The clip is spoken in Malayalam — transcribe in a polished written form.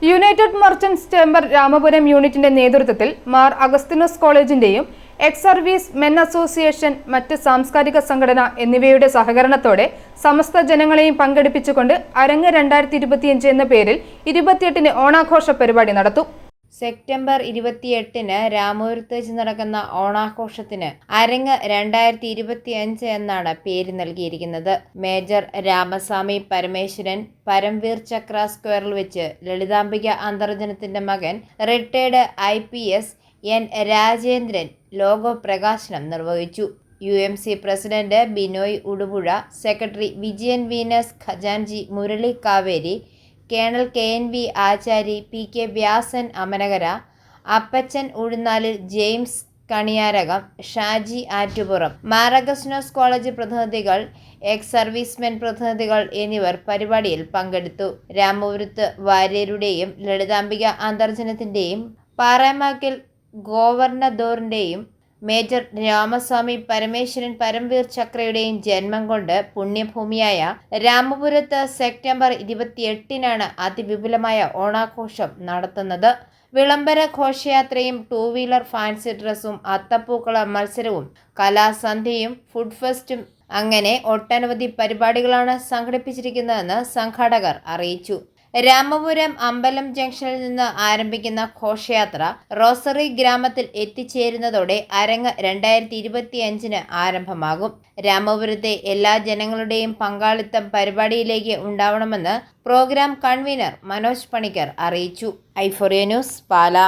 യുണൈറ്റഡ് മർച്ചന്റ്സ് ചേംബർ രാമപുരം യൂണിറ്റിന്റെ നേതൃത്വത്തിൽ മാർ അഗസ്തിനോസ് കോളേജിന്റെയും എക്സ് സർവീസ് മെൻ അസോസിയേഷൻ, മറ്റ് സാംസ്കാരിക സംഘടന എന്നിവയുടെ സഹകരണത്തോടെ സമസ്ത ജനങ്ങളെയും പങ്കെടുപ്പിച്ചുകൊണ്ട് അരങ്ങ് 2025 എന്ന പേരിൽ 28-ന് ഓണാഘോഷ പരിപാടി നടത്തും. സെപ്റ്റംബർ 28-ന് രാമപുരത്ത് വെച്ച് നടക്കുന്ന ഓണാഘോഷത്തിന് അരങ്ങ് 2025 എന്നാണ് പേര് നൽകിയിരിക്കുന്നത്. മേജർ രാമസ്വാമി പരമേശ്വരൻ പരംവീർ ചക്ര സ്ക്വയറിൽ വെച്ച് ലളിതാംബിക അന്തർജനത്തിന്റെ മകൻ retired IPS N Rajendran logo പ്രകാശനം നിർവഹിച്ചു. UMC president Binoy Udupuzha, secretary Vijayan Venus, ഖജാൻജി Murali Kaveri, colonel KNV Achari, PK Vyasan Amanakara, Appachan Uzhunnalil, James Kaniyarakam, Shaji Attupuram, Mar Augustinose college പ്രതിനിധികൾ, എക്സ് സർവീസ്മെൻ പ്രതിനിധികൾ എന്നിവർ പരിപാടിയിൽ പങ്കെടുത്തു. രാമപുരത്ത് വാര്യരുടെയും ലളിതാംബിക അന്തർജനത്തിന്റെയും പാറേമാക്കൽ ഗോവർണദോറിന്റെയും മേജർ രാമസ്വാമി പരമേശ്വരൻ പരംവീർ ചക്രയുടെയും ജന്മം കൊണ്ട് പുണ്യഭൂമിയായ രാമപുരത്ത് സെപ്റ്റംബർ 28-നാണ് അതിവിപുലമായ ഓണാഘോഷം നടത്തുന്നത്. വിളംബര ഘോഷയാത്രയും 2 വീലർ ഫാൻസി ഡ്രസ്സും അത്തപ്പൂക്കള മത്സരവും കലാസന്ധ്യയും ഫുഡ് ഫെസ്റ്റും അങ്ങനെ ഒട്ടനവധി പരിപാടികളാണ് സംഘടിപ്പിച്ചിരിക്കുന്നതെന്ന് സംഘാടകർ അറിയിച്ചു. രാമപുരം അമ്പലം ജംഗ്ഷനിൽ നിന്ന് ആരംഭിക്കുന്ന ഘോഷയാത്ര റോസറി ഗ്രാമത്തിൽ എത്തിച്ചേരുന്നതോടെ അരങ്ങ് 2025-ന് ആരംഭമാകും. രാമപുരത്തെ എല്ലാ ജനങ്ങളുടെയും പങ്കാളിത്തം പരിപാടിയിലേക്ക് ഉണ്ടാവണമെന്ന് പ്രോഗ്രാം കൺവീനർ മനോജ് പണിക്കർ അറിയിച്ചു. ഐഫോറിയ ന്യൂസ്, പാലാ.